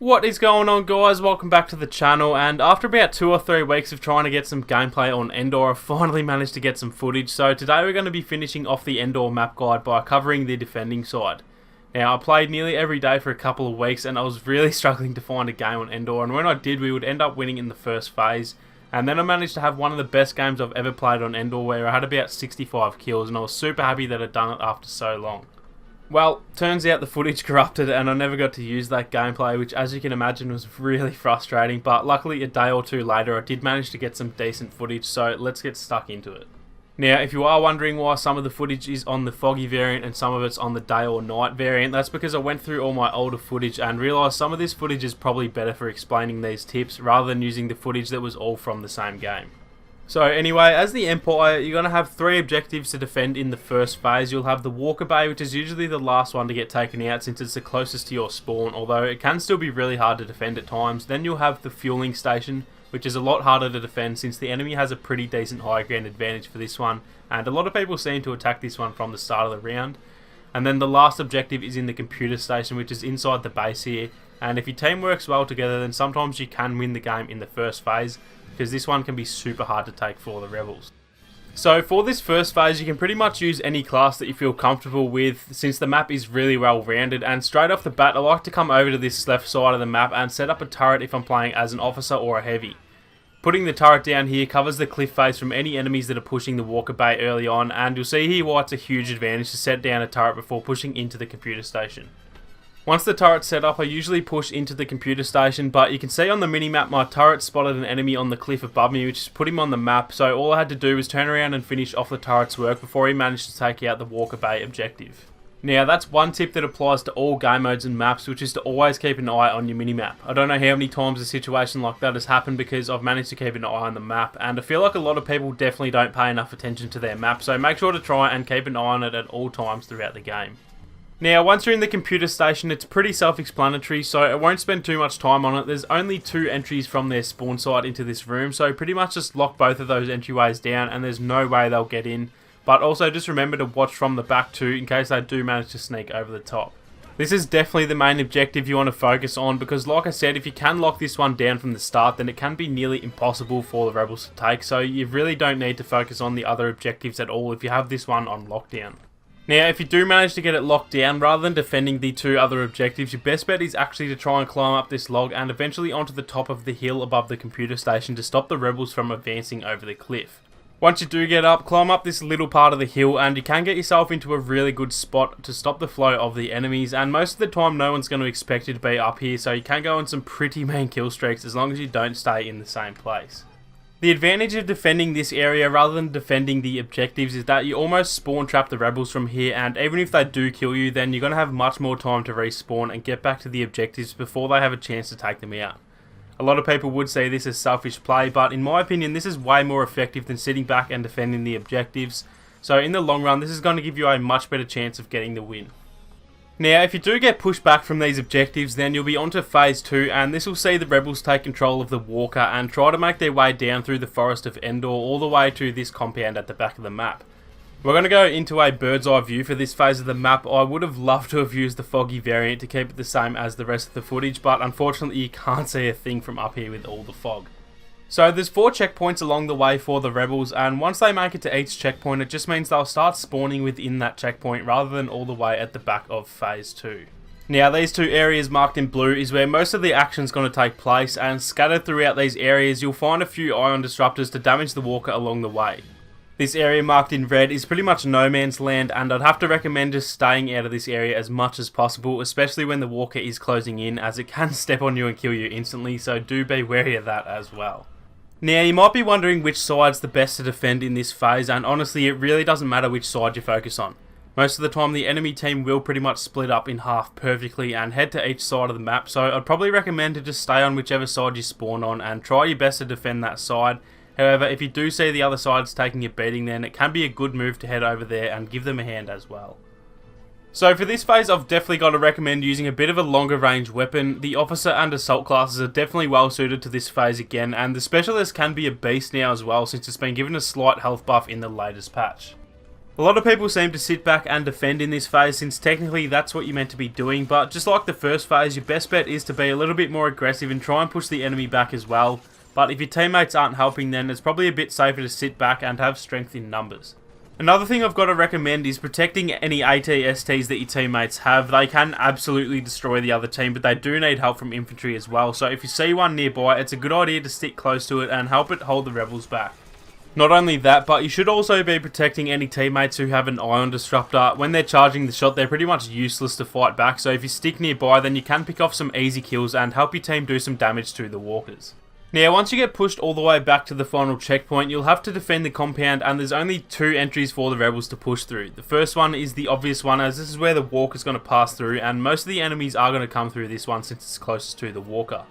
What is going on, guys? Welcome back to the channel, and after about 2 or 3 weeks of trying to get some gameplay on ENDOR, I finally managed to get some footage. So today we're going to be finishing off the ENDOR map guide by covering the defending side. Now, I played nearly every day for a couple of weeks and I was really struggling to find a game on ENDOR, and when I did, we would end up winning in the first phase. And then I managed to have one of the best games I've ever played on ENDOR, where I had about 65 kills, and I was super happy that I'd done it after so long. Well, turns out the footage corrupted and I never got to use that gameplay, which, as you can imagine, was really frustrating, but luckily a day or two later I did manage to get some decent footage, so let's get stuck into it. Now, if you are wondering why some of the footage is on the foggy variant and some of it's on the day or night variant, that's because I went through all my older footage and realised some of this footage is probably better for explaining these tips rather than using the footage that was all from the same game. So anyway, as the Empire, you're going to have 3 objectives to defend in the first phase. You'll have the Walker Bay, which is usually the last one to get taken out since it's the closest to your spawn, although it can still be really hard to defend at times. Then you'll have the Fueling Station, which is a lot harder to defend since the enemy has a pretty decent high ground advantage for this one, and a lot of people seem to attack this one from the start of the round. And then the last objective is in the Computer Station, which is inside the base here, and if your team works well together, then sometimes you can win the game in the first phase, because this one can be super hard to take for the rebels. So for this first phase, you can pretty much use any class that you feel comfortable with, since the map is really well rounded. And straight off the bat, I like to come over to this left side of the map and set up a turret if I'm playing as an officer or a heavy. Putting the turret down here covers the cliff face from any enemies that are pushing the Walker Bay early on, and you'll see here why it's a huge advantage to set down a turret before pushing into the Computer Station. Once the turret's set up, I usually push into the Computer Station, but you can see on the minimap my turret spotted an enemy on the cliff above me, which has put him on the map, so all I had to do was turn around and finish off the turret's work before he managed to take out the Walker Bay objective. Now, that's one tip that applies to all game modes and maps, which is to always keep an eye on your minimap. I don't know how many times a situation like that has happened because I've managed to keep an eye on the map, and I feel like a lot of people definitely don't pay enough attention to their map, so make sure to try and keep an eye on it at all times throughout the game. Now, once you're in the Computer Station, it's pretty self-explanatory, so I won't spend too much time on it. There's only 2 entries from their spawn site into this room, so pretty much just lock both of those entryways down and there's no way they'll get in. But also just remember to watch from the back too, in case they do manage to sneak over the top. This is definitely the main objective you want to focus on, because like I said, if you can lock this one down from the start, then it can be nearly impossible for the rebels to take, so you really don't need to focus on the other objectives at all if you have this one on lockdown. Now, if you do manage to get it locked down, rather than defending the 2 other objectives, your best bet is actually to try and climb up this log and eventually onto the top of the hill above the Computer Station to stop the rebels from advancing over the cliff. Once you do get up, climb up this little part of the hill and you can get yourself into a really good spot to stop the flow of the enemies, and most of the time no one's going to expect you to be up here, so you can go on some pretty mean kill streaks as long as you don't stay in the same place. The advantage of defending this area rather than defending the objectives is that you almost spawn trap the rebels from here, and even if they do kill you, then you're going to have much more time to respawn and get back to the objectives before they have a chance to take them out. A lot of people would say this is selfish play, but in my opinion this is way more effective than sitting back and defending the objectives, so in the long run this is going to give you a much better chance of getting the win. Now, if you do get pushed back from these objectives, then you'll be onto phase 2, and this will see the rebels take control of the Walker and try to make their way down through the forest of ENDOR all the way to this compound at the back of the map. We're going to go into a bird's eye view for this phase of the map. I would have loved to have used the foggy variant to keep it the same as the rest of the footage, but unfortunately you can't see a thing from up here with all the fog. So there's 4 checkpoints along the way for the rebels, and once they make it to each checkpoint, it just means they'll start spawning within that checkpoint rather than all the way at the back of phase 2. Now, these 2 areas marked in blue is where most of the action's going to take place, and scattered throughout these areas you'll find a few ion disruptors to damage the Walker along the way. This area marked in red is pretty much no man's land, and I'd have to recommend just staying out of this area as much as possible, especially when the Walker is closing in, as it can step on you and kill you instantly, so do be wary of that as well. Now, you might be wondering which side's the best to defend in this phase, and honestly it really doesn't matter which side you focus on. Most of the time the enemy team will pretty much split up in half perfectly and head to each side of the map, so I'd probably recommend to just stay on whichever side you spawn on and try your best to defend that side. However, if you do see the other side's taking a beating, then it can be a good move to head over there and give them a hand as well. So for this phase I've definitely got to recommend using a bit of a longer range weapon. The officer and assault classes are definitely well suited to this phase again, and the specialist can be a beast now as well since it's been given a slight health buff in the latest patch. A lot of people seem to sit back and defend in this phase, since technically that's what you're meant to be doing, but just like the first phase, your best bet is to be a little bit more aggressive and try and push the enemy back as well. But if your teammates aren't helping, then it's probably a bit safer to sit back and have strength in numbers. Another thing I've got to recommend is protecting any AT-STs that your teammates have. They can absolutely destroy the other team, but they do need help from infantry as well. So if you see one nearby, it's a good idea to stick close to it and help it hold the rebels back. Not only that, but you should also be protecting any teammates who have an ion disruptor. When they're charging the shot, they're pretty much useless to fight back, so if you stick nearby, then you can pick off some easy kills and help your team do some damage to the walkers. Now, once you get pushed all the way back to the final checkpoint, you'll have to defend the compound, and there's only 2 entries for the rebels to push through. The first one is the obvious one, as this is where the walker's going to pass through, and most of the enemies are going to come through this one since it's closest to the walker.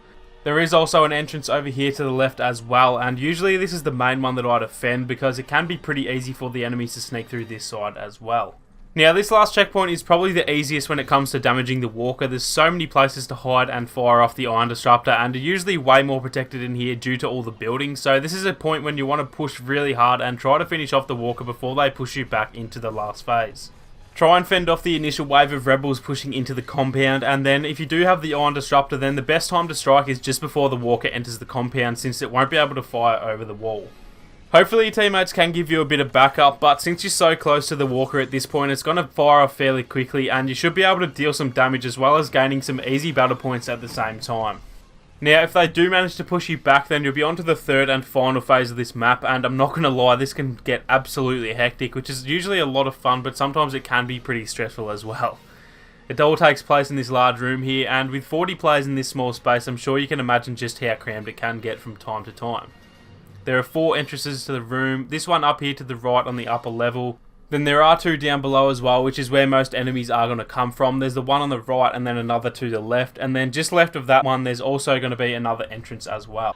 There is also an entrance over here to the left as well, and usually this is the main one that I defend because it can be pretty easy for the enemies to sneak through this side as well. Now, this last checkpoint is probably the easiest when it comes to damaging the walker. There's so many places to hide and fire off the ion disruptor, and you're usually way more protected in here due to all the buildings, so this is a point when you want to push really hard and try to finish off the walker before they push you back into the last phase. Try and fend off the initial wave of rebels pushing into the compound, and then if you do have the ion disruptor, then the best time to strike is just before the walker enters the compound, since it won't be able to fire over the wall. Hopefully your teammates can give you a bit of backup, but since you're so close to the walker at this point, it's going to fire off fairly quickly, and you should be able to deal some damage as well as gaining some easy battle points at the same time. Now, if they do manage to push you back, then you'll be on to the third and final phase of this map, and I'm not going to lie, this can get absolutely hectic, which is usually a lot of fun, but sometimes it can be pretty stressful as well. It all takes place in this large room here, and with 40 players in this small space, I'm sure you can imagine just how crammed it can get from time to time. There are 4 entrances to the room, this one up here to the right on the upper level. Then there are 2 down below as well, which is where most enemies are going to come from. There's the one on the right and then another to the left, and then just left of that one there's also going to be another entrance as well.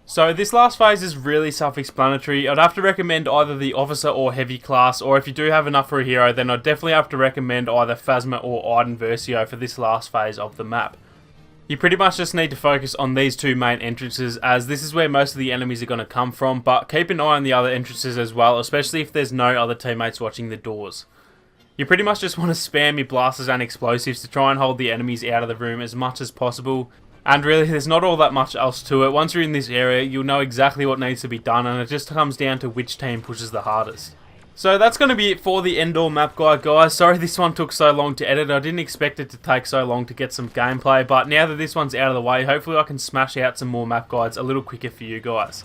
So this last phase is really self-explanatory. I'd have to recommend either the officer or heavy class, or if you do have enough for a hero, then I'd definitely have to recommend either Phasma or Iden Versio for this last phase of the map. You pretty much just need to focus on these 2 main entrances, as this is where most of the enemies are going to come from, but keep an eye on the other entrances as well, especially if there's no other teammates watching the doors. You pretty much just want to spam your blasters and explosives to try and hold the enemies out of the room as much as possible, and really there's not all that much else to it. Once you're in this area, you'll know exactly what needs to be done, and it just comes down to which team pushes the hardest. So that's going to be it for the ENDOR map guide, guys. Sorry this one took so long to edit. I didn't expect it to take so long to get some gameplay, but now that this one's out of the way, hopefully I can smash out some more map guides a little quicker for you guys.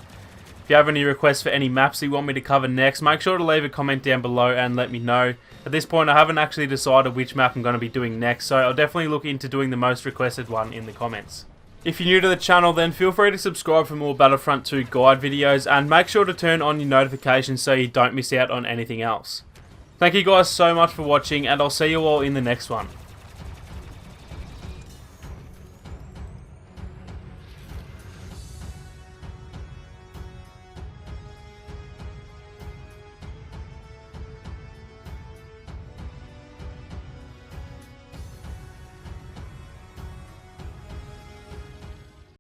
If you have any requests for any maps that you want me to cover next, make sure to leave a comment down below and let me know. At this point, I haven't actually decided which map I'm going to be doing next, so I'll definitely look into doing the most requested one in the comments. If you're new to the channel, then feel free to subscribe for more Battlefront 2 guide videos, and make sure to turn on your notifications so you don't miss out on anything else. Thank you guys so much for watching, and I'll see you all in the next one.